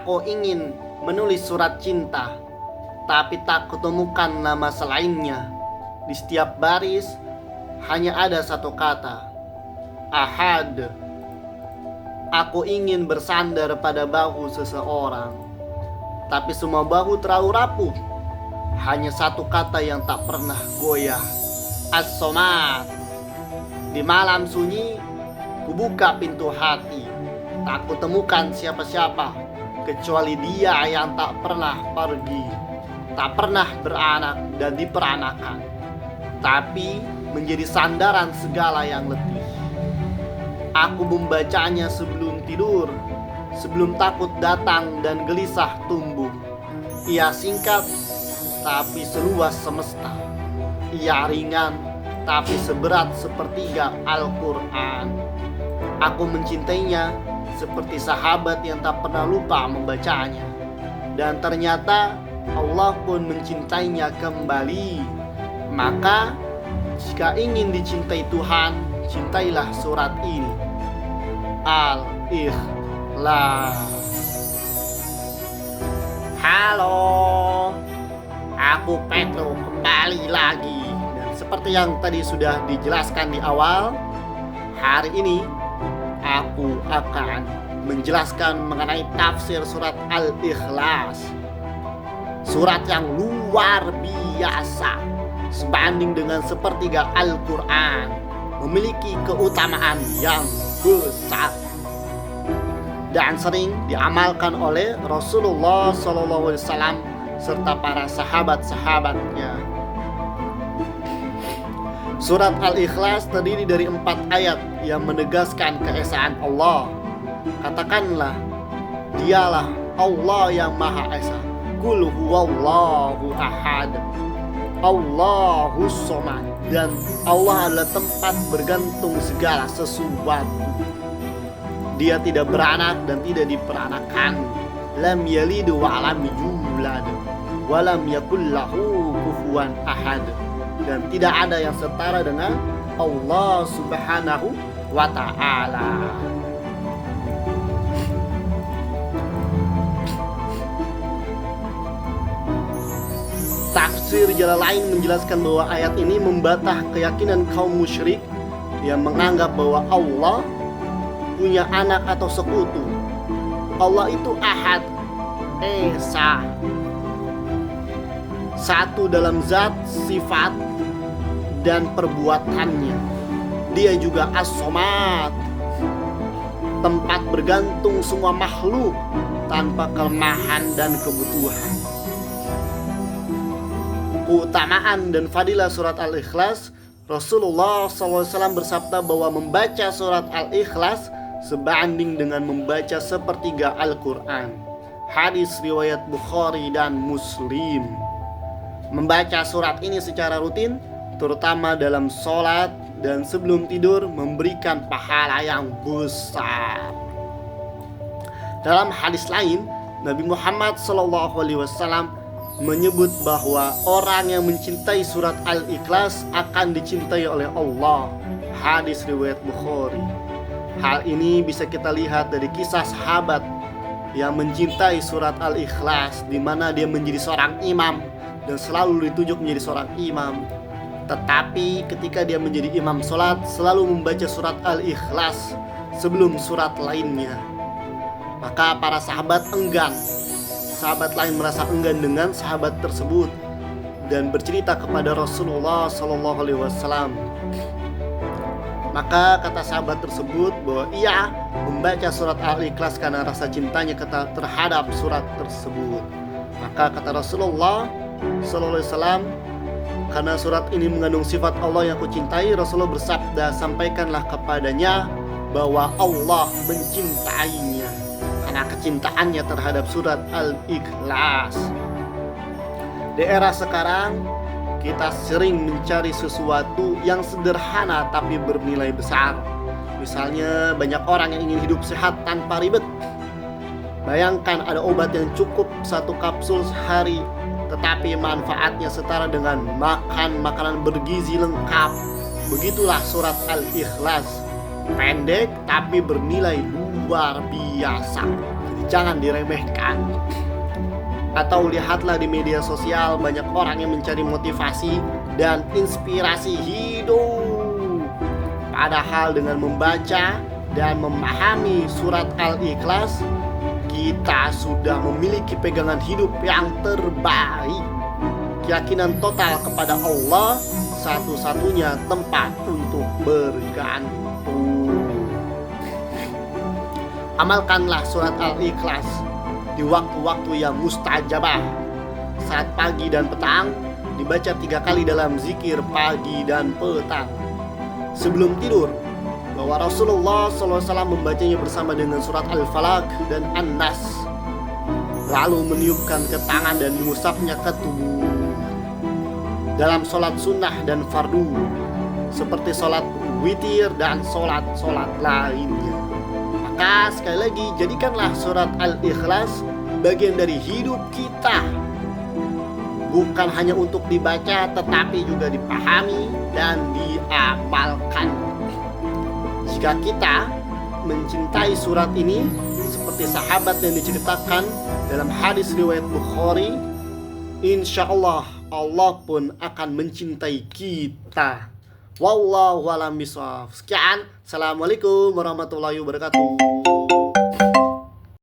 Aku ingin menulis surat cinta, tapi tak kutemukan nama selainnya. Di setiap baris hanya ada satu kata, Ahad. Aku ingin bersandar pada bahu seseorang, tapi semua bahu terlalu rapuh. Hanya satu kata yang tak pernah goyah, As-Somad. Di malam sunyi, kubuka pintu hati. Tak kutemukan siapa-siapa, kecuali dia yang tak pernah pergi, tak pernah beranak dan diperanakan, tapi menjadi sandaran segala yang letih. Aku membacanya sebelum tidur, sebelum takut datang dan gelisah tumbuh. Ia singkat, tapi seluas semesta. Ia ringan, tapi seberat sepertiga Al-Quran. Aku mencintainya seperti sahabat yang tak pernah lupa membacanya. Dan ternyata Allah pun mencintainya kembali. Maka jika ingin dicintai Tuhan, cintailah surat ini, Al-Ikhlas. Halo, aku Petro kembali lagi. Dan seperti yang tadi sudah dijelaskan di awal, hari ini aku akan menjelaskan mengenai tafsir surat Al-Ikhlas. Surat yang luar biasa, sebanding dengan sepertiga Al-Quran, memiliki keutamaan yang besar dan sering diamalkan oleh Rasulullah SAW serta para sahabat-sahabatnya. Surat Al-Ikhlas terdiri dari 4 ayat yang menegaskan keesaan Allah. Katakanlah, dialah Allah yang Maha Esa. Qul huwallahu ahad, Allahus somad. Dan Allah adalah tempat bergantung segala sesuatu. Dia tidak beranak dan tidak diperanakan. Lam yalid wa lam yulad wa lam yakul lahu kufuwan ahad. Dan tidak ada yang setara dengan Allah Subhanahu wa ta'ala. Tafsir jalan lain menjelaskan bahwa ayat ini membantah keyakinan kaum musyrik yang menganggap bahwa Allah punya anak atau sekutu. Allah itu Ahad, Esa, satu dalam zat, sifat, dan perbuatannya. Dia juga As-Somad, tempat bergantung semua makhluk tanpa kelemahan dan kebutuhan. Keutamaan dan fadilah surat Al-Ikhlas, Rasulullah SAW bersabda bahwa membaca surat Al-Ikhlas sebanding dengan membaca sepertiga Al-Quran. Hadis riwayat Bukhari dan Muslim. Membaca surat ini secara rutin, terutama dalam sholat dan sebelum tidur, memberikan pahala yang besar. Dalam hadis lain, Nabi Muhammad SAW menyebut bahwa orang yang mencintai surat Al-Ikhlas akan dicintai oleh Allah. Hadis riwayat Bukhari. Hal ini bisa kita lihat dari kisah sahabat yang mencintai surat Al-Ikhlas, di mana dia menjadi seorang imam dan selalu ditunjuk menjadi seorang imam. Tetapi ketika dia menjadi imam sholat, selalu membaca surat Al-Ikhlas sebelum surat lainnya. Maka para sahabat enggan. Sahabat lain merasa enggan dengan sahabat tersebut dan bercerita kepada Rasulullah SAW. Maka kata sahabat tersebut bahwa ia membaca surat Al-Ikhlas karena rasa cintanya terhadap surat tersebut. Maka kata Rasulullah SAW, karena surat ini mengandung sifat Allah yang kucintai, Rasulullah bersabda, sampaikanlah kepadanya bahwa Allah mencintainya karena kecintaannya terhadap surat Al-Ikhlas. Di era sekarang, kita sering mencari sesuatu yang sederhana tapi bernilai besar. Misalnya banyak orang yang ingin hidup sehat tanpa ribet. Bayangkan ada obat yang cukup 1 kapsul sehari, tetapi manfaatnya setara dengan makan makanan bergizi lengkap. Begitulah surat Al-Ikhlas, pendek tapi bernilai luar biasa. Jadi jangan diremehkan. Atau lihatlah di media sosial, banyak orang yang mencari motivasi dan inspirasi hidup. Padahal dengan membaca dan memahami surat Al-Ikhlas, kita sudah memiliki pegangan hidup yang terbaik. Keyakinan total kepada Allah, satu-satunya tempat untuk bergantung. Amalkanlah surat Al-Ikhlas di waktu-waktu yang mustajabah. Saat pagi dan petang, dibaca 3 kali dalam zikir pagi dan petang. Sebelum tidur, bahwa Rasulullah SAW membacanya bersama dengan surat Al-Falaq dan An-Nas, lalu meniupkan ke tangan dan mengusapnya ke tubuh. Dalam sholat sunnah dan fardu, seperti sholat witir dan sholat-sholat lainnya. Maka sekali lagi, jadikanlah surat Al-Ikhlas bagian dari hidup kita. Bukan hanya untuk dibaca, tetapi juga dipahami dan diamalkan. Jika kita mencintai surat ini seperti sahabat yang diceritakan dalam hadis riwayat Bukhari, insya Allah Allah pun akan mencintai kita. Wallahu a'lam bishawab. Sekian, assalamualaikum warahmatullahi wabarakatuh.